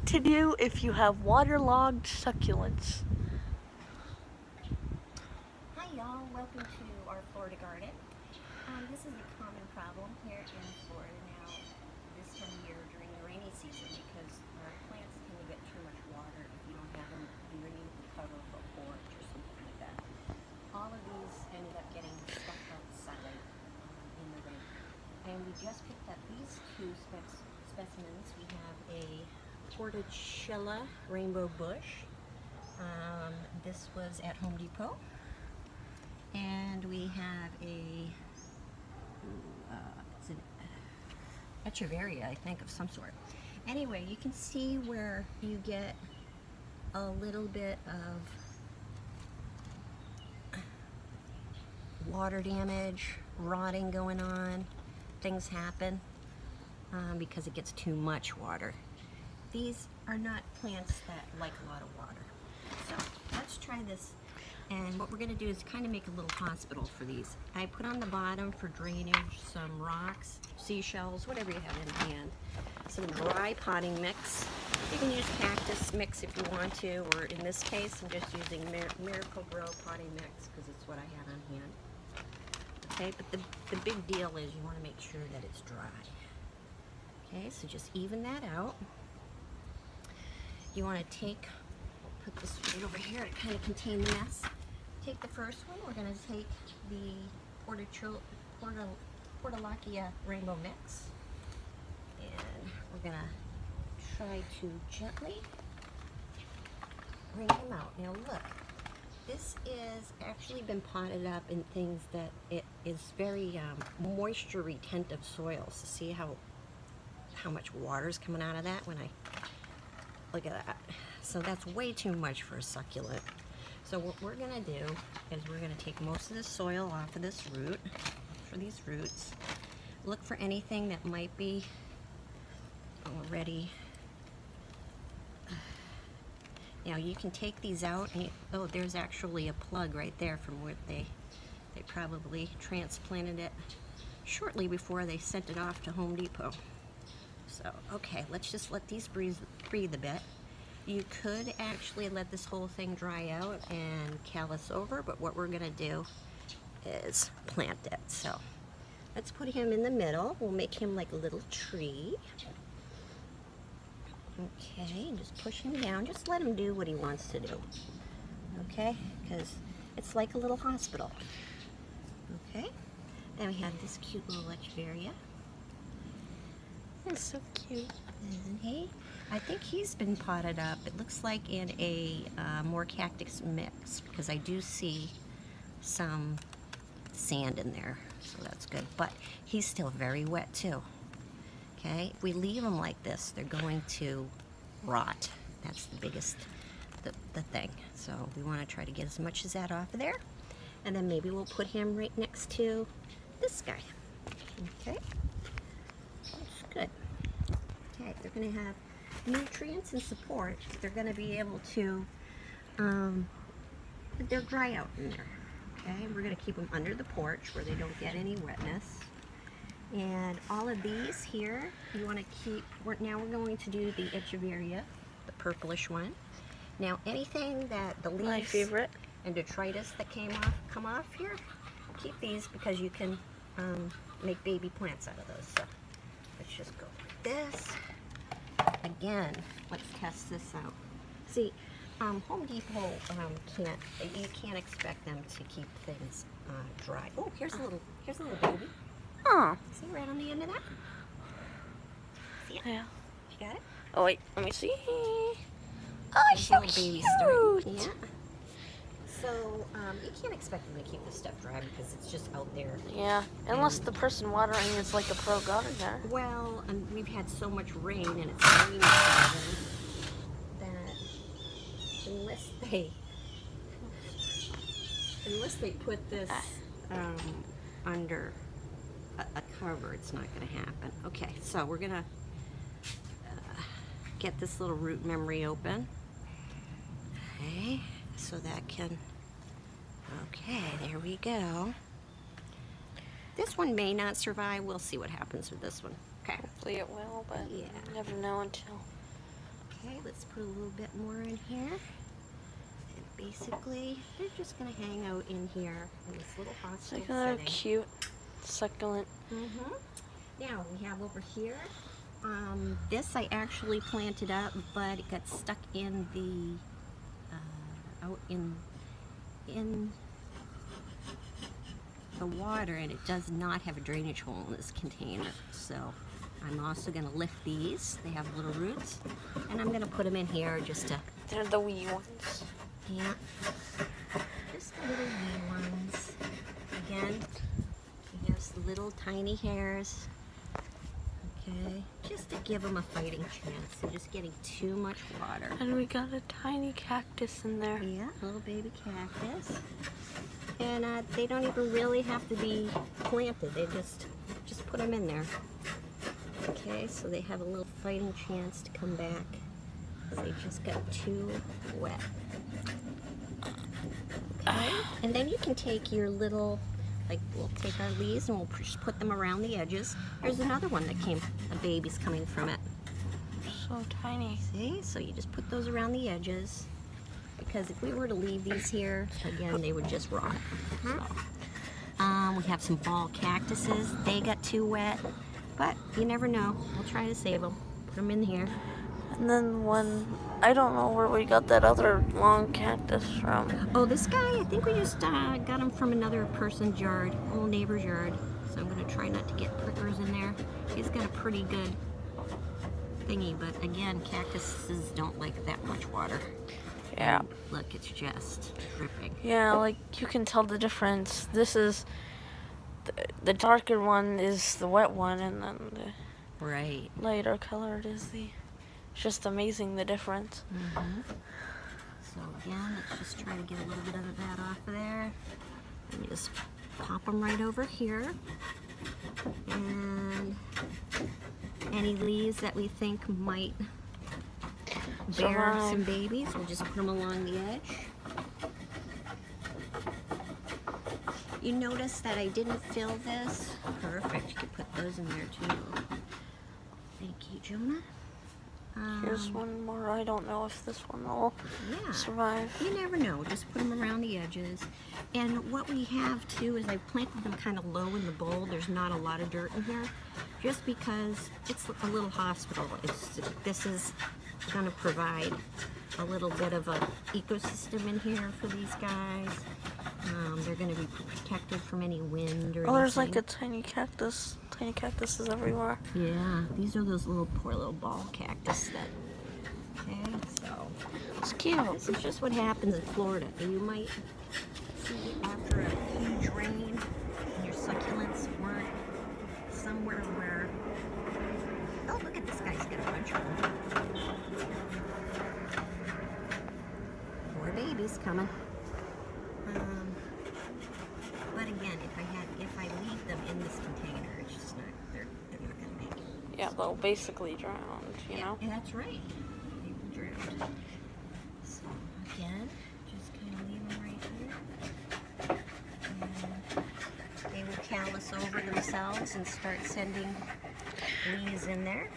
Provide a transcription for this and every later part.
What to do if you have waterlogged succulents. Hi y'all, welcome to our Florida garden. This is a common problem here in Florida now this time of year during the rainy season because our plants tend to get too much water if you don't have them underneath the cover of a porch or something like that. All of these ended up getting stuck outside in the rain. And we just picked up these two specimens. We have a Porticella rainbow bush. This was at Home Depot. And we have it's an echeveria, I think, of some sort. Anyway, you can see where you get a little bit of water damage, rotting going on. Things happen because it gets too much water. These are not plants that like a lot of water. So let's try this. And what we're going to do is kind of make a little hospital for these. I put on the bottom for drainage some rocks, seashells, whatever you have in hand. Some dry potting mix. You can use cactus mix if you want to, or in this case I'm just using Miracle Grow potting mix because it's what I had on hand. Okay, but the big deal is you want to make sure that it's dry. Okay, so just even that out. You want to put this right over here to kind of contain the mess. Take the first one. We're going to take the Portulakia rainbow mix, and we're going to try to gently bring him out. Now look, this is actually been potted up in things that it is very moisture retentive soil. So see how much water is coming out of that when I look at that. So that's way too much for a succulent. So what we're going to do is we're going to take most of the soil off of this root, for these roots. Look for anything that might be already. Now you can take these out, and oh, there's actually a plug right there from where they probably transplanted it shortly before they sent it off to Home Depot. So, okay, let's just let these breathe a bit. You could actually let this whole thing dry out and callus over, but what we're gonna do is plant it. So let's put him in the middle. We'll make him like a little tree. Okay, and just push him down. Just let him do what he wants to do. Okay, because it's like a little hospital. Okay, then we have this cute little echeveria. That's so cute. Isn't he? I think he's been potted up. It looks like in a more cactus mix because I do see some sand in there, so that's good. But he's still very wet too. Okay, if we leave them like this, they're going to rot. That's the biggest, the thing. So we want to try to get as much as that off of there, and then maybe we'll put him right next to this guy. Okay, that's good. Okay, they're going to have nutrients and support. They're going to be able to, they'll dry out in there. Okay, we're going to keep them under the porch where they don't get any wetness. And all of these here, you want to keep, now we're going to do the echeveria, the purplish one. Now anything that the leaves My favorite. and detritus that come off here, keep these because you can make baby plants out of those. So let's just go like this. Again, let's test this out. See, Home Depot you can't expect them to keep things dry. Oh, here's a little baby. Oh. See right on the end of that? See it? Yeah. You got it? Oh wait, let me see. Oh, There's so little baby cute. starting. Yeah. So you can't expect them to keep this stuff dry because it's just out there. Yeah, unless the person watering is like a pro gardener. Well, we've had so much rain and it's raining season that unless they put this under a cover, it's not going to happen. Okay, so we're going to get this little root memory open. Okay, so that can, okay, there we go. This one may not survive. We'll see what happens with this one. Okay. Hopefully it will, but Yeah. you never know until. Okay, let's put a little bit more in here. And basically, they're just going to hang out in here in this little It's hospital like another setting. cute succulent. Now we have over here, this I actually planted up, but it got stuck in the, out in the water, and it does not have a drainage hole in this container. So I'm also going to lift these. They have little roots, and I'm going to put them in here just to, They're the wee ones. yeah, just the little wee ones. Again, he has little tiny hairs. Okay, just to give them a fighting chance. They're just getting too much water. And we got a tiny cactus in there. Yeah, little baby cactus. And they don't even really have to be planted. They just put them in there. Okay, so they have a little fighting chance to come back. They just got too wet. Okay, and then you can take your little, like, we'll take our leaves and we'll just put them around the edges. Here's another one that came, a baby's coming from it. So tiny. See, so you just put those around the edges, because if we were to leave these here, again, they would just rot. We have some fall cactuses. They got too wet, but you never know. We'll try to save them. Put them in here. And then one, I don't know where we got that other long cactus from. Oh, this guy, I think we just got him from another person's yard, old neighbor's yard. So I'm going to try not to get prickers in there. He's got a pretty good thingy, but again, cactuses don't like that much water. Yeah. Look, it's just dripping. Yeah, like you can tell the difference. This is, the darker one is the wet one, and then the Right. lighter colored is the, it's just amazing the difference. So again, let's just try to get a little bit of that off of there. And just pop them right over here. And any leaves that we think might bear some babies, we'll just put them along the edge. You notice that I didn't fill this? Perfect, you could put those in there too. Thank you, Jonah. Here's one more. I don't know if this one will Yeah. survive. You never know. Just put them around the edges. And what we have too is I planted them kind of low in the bowl. There's not a lot of dirt in here, just because it's a little hospital. This is going to provide a little bit of a ecosystem in here for these guys. They're going to be protected from any wind or Oh, there's anything. like a tiny cactus. Tiny cactuses everywhere. Yeah, these are those little poor little ball cactus that. Okay, so. It's cute. This is just what happens in Florida. You might see after a huge rain and your succulents weren't somewhere where... Oh, look at this guy's got a bunch of them. More babies coming. But again, if I leave them in this container, it's just not, they're not going to make it. Yeah, they'll basically drown, you know? Yeah, that's right. They will drown. So again, just kind of leave them right here. And they will callus over themselves and start sending leaves in there.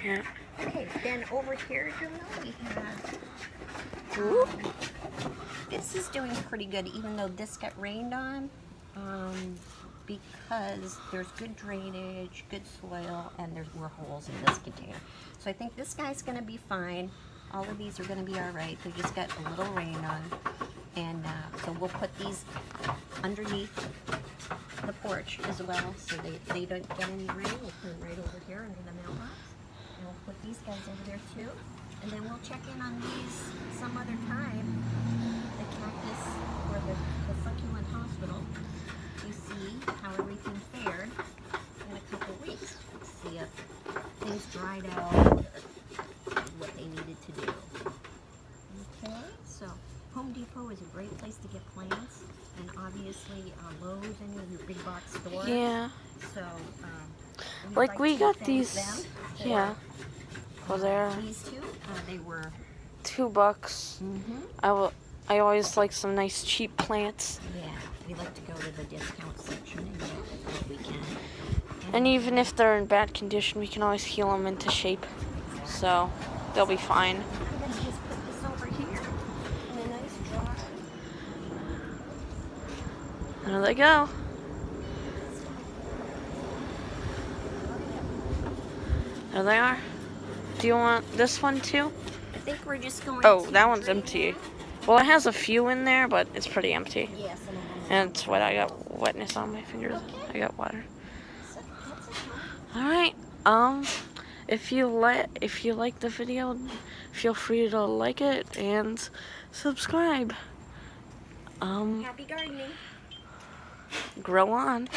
Yeah. Okay, then over here, Jonah, we have... this is doing pretty good, even though this got rained on. Because there's good drainage, good soil, and there were holes in this container. So I think this guy's going to be fine. All of these are going to be all right. They just got a little rain on. And so we'll put these underneath the porch as well, so they don't get any rain. We'll put them right over here under the mailbox. And we'll put these guys over there too. And then we'll check in on these some other time. The cactus or the succulent hospital. You see how everything fared in a couple weeks. See if things dried out or what they needed to do. Okay, so Home Depot is a great place to get plants, and obviously Lowe's, any of your big box stores. Yeah. So, Like we to got thank these, them yeah. For there, these two, they were $2. I always like some nice cheap plants. Yeah, we like to go to the discount section and get what we can. And even if they're in bad condition, we can always heal them into shape. So, they'll be fine. I'm gonna just put this over here in a nice jar. There they go. There they are. Do you want this one too? I think we're just going Oh, to that one's drain empty. it. Well, it has a few in there, but it's pretty empty. Yes, and And it's wet. I got wetness on my fingers. I got water. so that's it. All right. If you like the video, feel free to like it and subscribe. Happy gardening. Grow on.